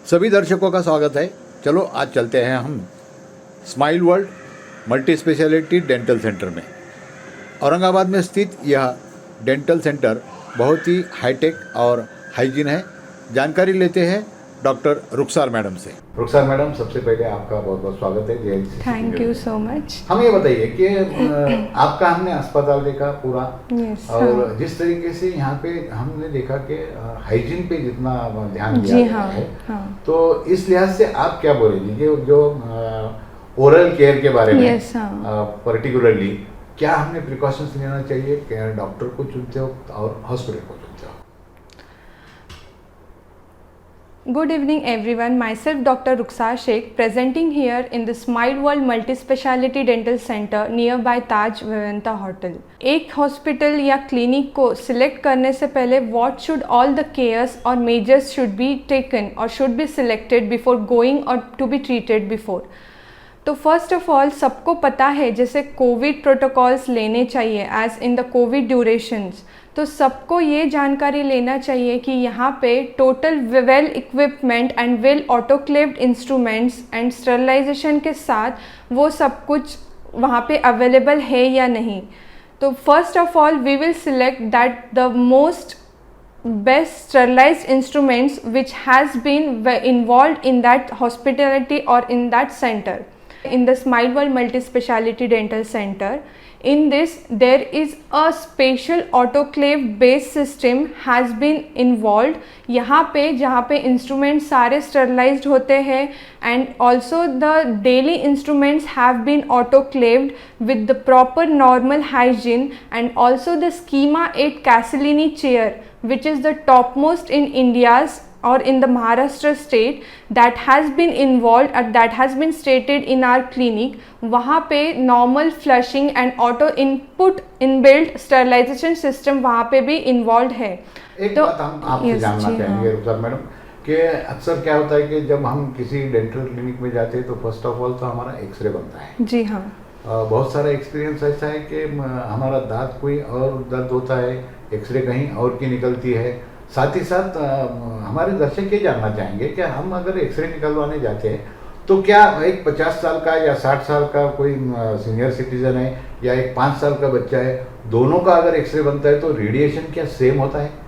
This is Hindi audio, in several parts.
सभी दर्शकों का स्वागत है। चलो आज चलते हैं हम smile world multi speciality dental centre में। औरंगाबाद में स्थित यह डेंटल सेंटर बहुत ही हाईटेक और हाइजीन है। जानकारी लेते हैं डॉक्टर रुखसार मैडम से। रुखसार मैडम, सबसे पहले आपका बहुत बहुत स्वागत है JLC। Thank you so much. हम ये बताइए कि आपका हमने अस्पताल देखा पूरा, और जिस तरीके से यहाँ पे हमने देखा कि हाइजीन पे जितना ध्यान दिया गया है, तो इस लिहाज से आप क्या बोलेंगे जो ओरल केयर के बारे में पर्टिकुलरली क्या हमने प्रिकॉशंस लेना चाहिए, क्या डॉक्टर को चुनते हो और हॉस्पिटल को चुनते हो? Good evening everyone, myself Dr. Rukhsar Sheikh presenting here in the Smile World Multi-Speciality Dental Center nearby Taj Vivanta Hotel. एक हॉस्पिटल या क्लिनिक को सिलेक्ट करने से पहले what should all the cares or measures should be taken or should be selected before going or to be treated before. तो फर्स्ट ऑफ ऑल सबको पता है जैसे कोविड प्रोटोकॉल्स लेने चाहिए as in the covid durations, तो सबको ये जानकारी लेना चाहिए कि यहाँ पे total well equipment and well autoclaved instruments and sterilisation के साथ वो सब कुछ वहाँ पे अवेलेबल है या नहीं। तो first of all we will select that the most best sterilized instruments which has been involved in that hospitality or in that center. In the Smile World Multi-Speciality Dental Center, in this there is a special autoclave based system has been involved. यहाँ पे जहाँ पे instruments सारे sterilized होते हैं and also the daily instruments have been autoclaved with the proper normal hygiene, and also the Schema 8 Castellini chair which is the topmost in India's or in the Maharashtra state that has been involved that has been stated in our clinic. वहाँ पे normal flushing and auto input inbuilt sterilization system वहाँ पे भी involved है। एक बात हम आपसे जानना चाहेंगे रुखसार मैडम कि अक्सर क्या होता है कि जब हम किसी डेंटल क्लिनिक में जाते हैं तो फर्स्ट ऑफ ऑल तो हमारा एक्सरे बनता है। जी हाँ। बहुत सारा एक्सपीरियंस ऐसा है कि हमारा दांत कोई और दर्द होता है, एक्सरे कहीं और की निकलती है। साथ ही साथ हमारे दर्शक ये जानना चाहेंगे कि हम अगर एक्सरे निकलवाने जाते हैं तो क्या एक 50 साल का या 60 साल का कोई सीनियर सिटीजन है या एक 5 साल का बच्चा है, दोनों का अगर एक्सरे बनता है तो रेडिएशन क्या सेम होता है?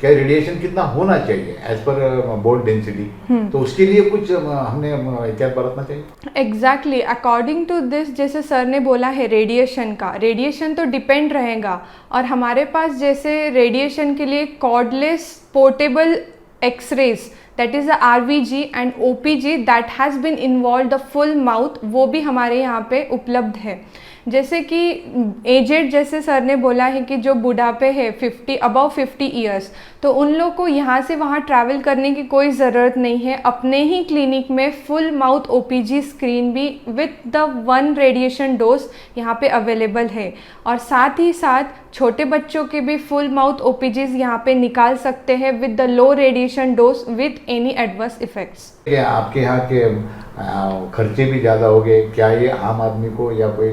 क्या रेडिएशन कितना होना चाहिए एज पर बोन डेंसिटी? तो उसके लिए कुछ हमने एहतियात बरतना चाहिए। एग्जैक्टली अकॉर्डिंग टू दिस, जैसे सर ने बोला है रेडिएशन का, रेडिएशन तो डिपेंड रहेगा। और हमारे पास जैसे रेडिएशन के लिए cordless portable x-rays that is the RVG and OPG that has been involve the full mouth, वो भी हमारे यहाँ पे उपलब्ध है। जैसे कि एजेड, जैसे सर ने बोला है कि जो बुढ़ापे है 50 ईयर्स, तो उन लोग को यहाँ से वहाँ ट्रैवल करने की कोई ज़रूरत नहीं है। अपने ही क्लिनिक में फुल माउथ OPG स्क्रीन भी विथ द 1 रेडिएशन डोज यहाँ पे अवेलेबल है, और साथ ही साथ छोटे बच्चों के भी फुल माउथ OPGs यहाँ पे निकाल सकते हैं with the low radiation dose with any adverse effects. आपके यहाँ के खर्चे भी ज़्यादा हो गए, क्या ये आम आदमी को या कोई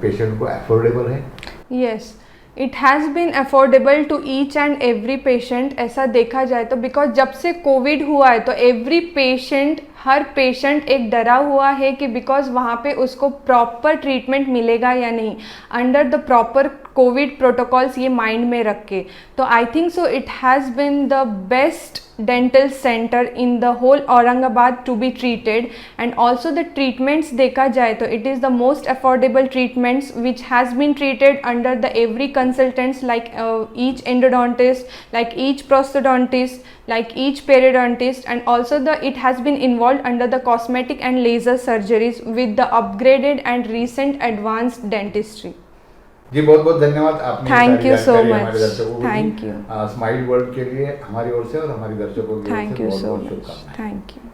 पेशेंट को अफोर्डेबल है? Yes, it has been affordable to each and every patient. ऐसा देखा जाए तो बिकॉज जब से कोविड हुआ है तो एवरी पेशेंट, हर पेशेंट एक डरा हुआ है कि बिकॉज वहाँ पे उसको प्रॉपर ट्रीटमेंट मिलेगा या नहीं under the proper covid protocols, ये माइंड में रख के। तो I think so it has been the best dental center in the whole Aurangabad to be treated, and also the treatments देखा जाए तो it is the most affordable treatments which has been treated under the every consultants like each endodontist, like each prosthodontist, like each periodontist, and also it has been involved under the cosmetic and laser surgeries with the upgraded and recent advanced dentistry. जी बहुत बहुत धन्यवाद आपने। Thank you so much. Thank you. Smile world के लिए हमारी ओर से और हमारी दर्शकों की ओर से थैंक यू बहुत सो बहुत मच। शुभकामनाएं। Thank you.